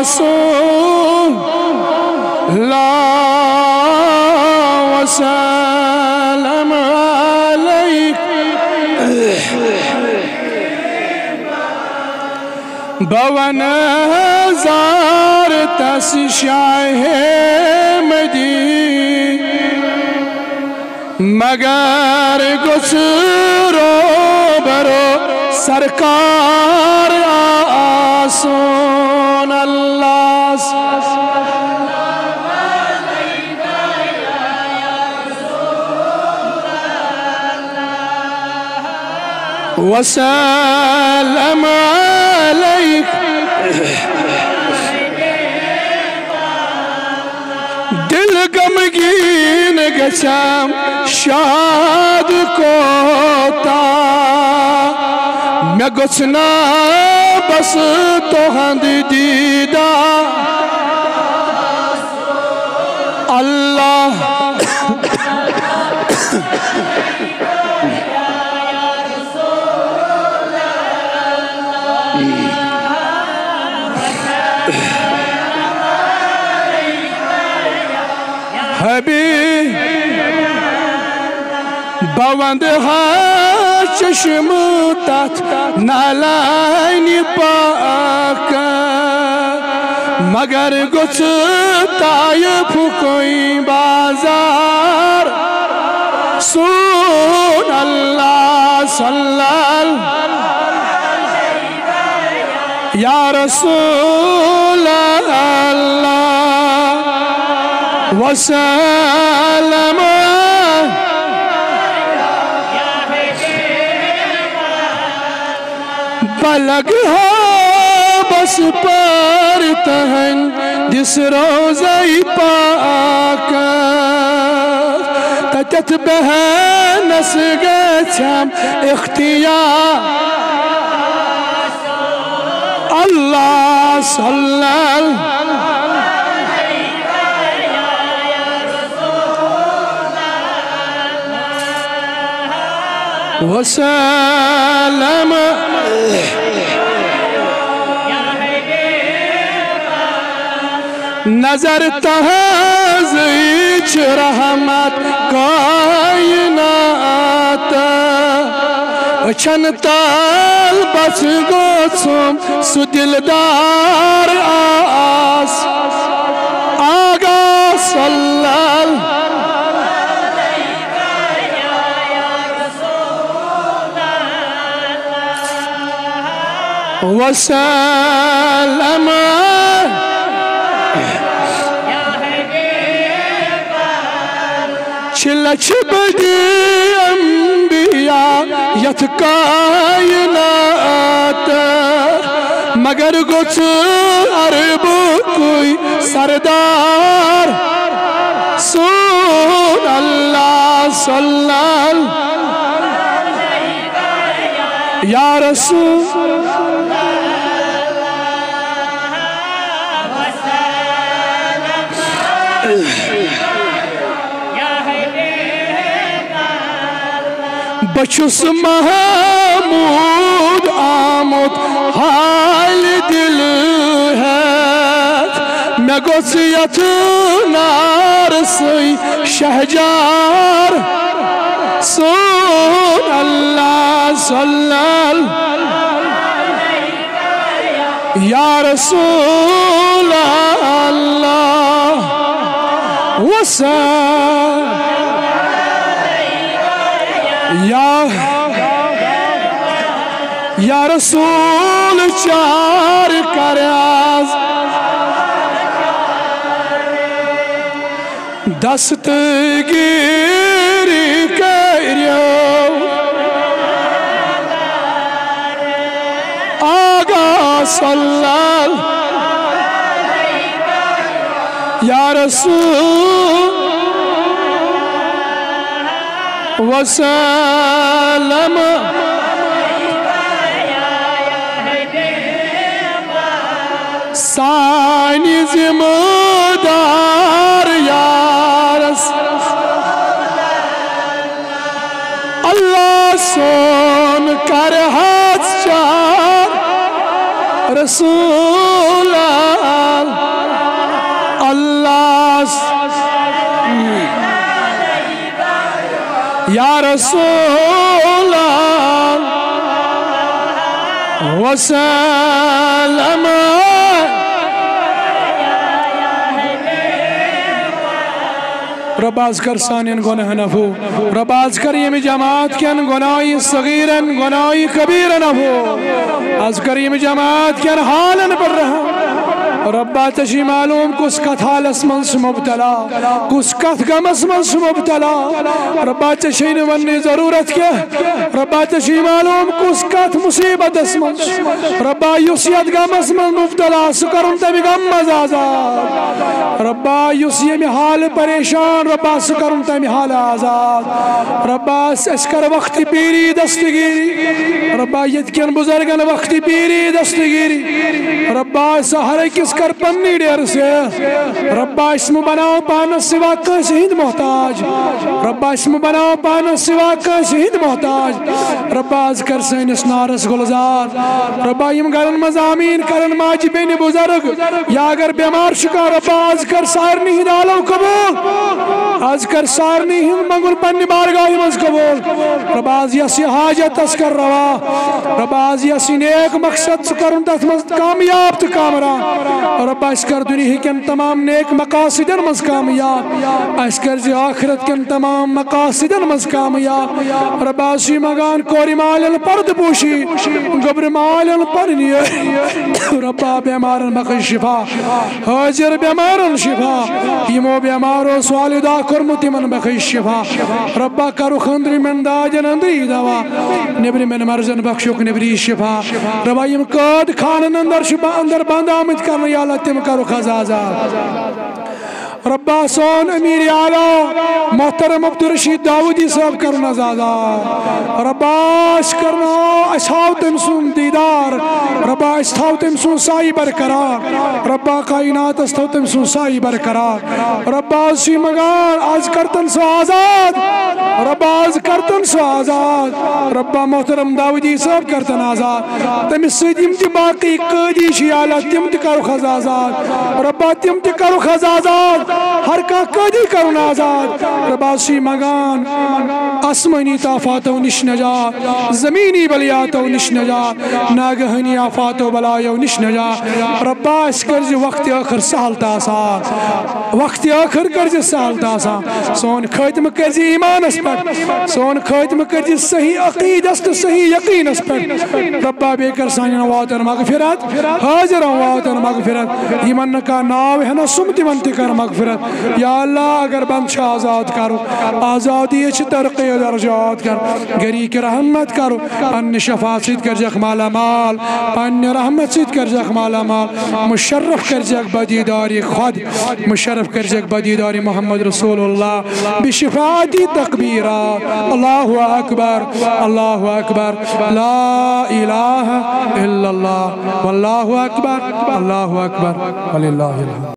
رسول الله وسلم عليك بونظر تسشعه مدين مگر گسرو برو سرکار آسون اللہ وسلم عليك دل غمگین گچھم شاد کوتا میں گچھنا بس تہند دیدہ اللہ حبیب بوند چشم تات نالائن پاک مگر گچھ طائف کوئی بازار سون اللہ صلی اللہ یا رسول اللہ وسلم پلک ہو بس پر تہن جس روزی پاک تتت بہنس گچھم اختیار اللہ صلی اللہ وسلم نظر تہذیچ رحمت کائنات چھن تال بس گوچم سو دلدار آس آگا صلی اللہ وسلم چلچ بدی انبیاء یت کائنات مگر گچھ عرب کوئی سردار سون اللہ صلی اللہ یا رسول بچس محمود آمد حال دل ہے میں گوسیت نار سی شہجار سون اللہ صلی اللہ یا رسول اللہ وسلم یا رسول چار کریاز دست گیری کریو آگا صلی اللہ یا رسول وسلم سانی ذمہ دار یا رسول اللہ سون کر ہاتھ چار رسول اللہ اللہ یا رسول وسلم رب از کر سانین گناہ نفو رب از کر یم جماعت کن گناہی صغیرن گناہی کبیر نفو از کر یم جماعت کن حالن پر رہا ربا تشی معلوم کس کت حالس منس مبتلا کس کت غمس منس مبتلا ربا تشی نونی ضرورت کیا ربا تشی معلوم کس کت مصیبت اس منس ربا یسیت غمس من مبتلا سکرم تمی غم آزاد ربا یسیم حال پریشان ربا سکرم تمی حال آزاد ربا اسکر وقت پیری دستگیری ربا یتکن بزرگن وقت پیری دستگیری ربا سہر کس کر پنی دیر سے ربا اسم بناو پانا سوا کا شہید محتاج ربا اسم بناو پانا سوا کا شہید محتاج ربا از کر سینس نارس گلزار ربا یم گرن مزامین کرن ماجی بین بزرگ یا اگر بیمار شکا ربا از کر سارنی ہی دالو قبول از کر سارنی ہی منگل پنی بارگاہی مز قبول ربا از یسی حاجت اس کر روا ربا از یسی نیک مقصد سکرن تت مز کامیاب تو کامران ربا اس کر دنیا کن تمام نیک مقاصدن مز کامیاب اس کر جی آخرت کن تمام مقاصدن مز کامیاب ربا اسی مگان کوری مالن پرد پوشی گبر مالن پرنی ربا بیمارن بخش شفا حاجر بیمارن شفا یمو بیمارو سوالدہ کرمتی من بخش شفا ربا کرو خندری من داجن اندری دوا نبری من مرزن بخشوک نبری شفا ربا یم قد خانن اندر شفا اندر بند آمد کرنا یا اللہ تم کرو خزازہ ربا سون امیر اعلیٰ محترم عبدالرشید داودی صاحب کرنا زادہ ربا اس کرنا اشاو تمسون دیدار ربا استاو تمسون سائی برقرار ربا کائنات استاو تمسون سائی برقرار ربا اسی مگان آج کرتن سو آزاد ربا آج کرتن سو آزاد ربا محترم داودی صاحب کرتن آزاد تم اس سے تم تی باقی قیدی شیالہ تم تی کرو خزازاد ربا تم تی کرو خزازاد ہر کا قیدی کرو آزاد ربا اسی مگان اسمانی تافاتو نش نجا زمینی بلیاتو نش نجا ناگہنی آفاتو بلایو نش نجا ربا اس کرج وقت آخر سال تاسا وقت آخر کرج سال تاسا سون خاتم کرج ایمان اس پر سون خاتم کرج صحیح عقید است صحیح یقین اس پر ربا بے کر سانین واتن مغفرت حاضر واتن مغفرت ایمن کا ناو ہے نا سمتی منتی کر مغفرت یا اللہ اگر بند آزاد کرو آزادی اچھ ترقی درجات کر گری کے رحمت کرو پن شفاعت سید کر جک مالا مال پن رحمت سید کر جک مالا مال مشرف کر جک بدیداری خود مشرف کر جک بدیداری محمد رسول اللہ بشفاعتی تکبیرہ اللہ اکبر لا الہ الا اللہ واللہ اکبر وللہ الحمد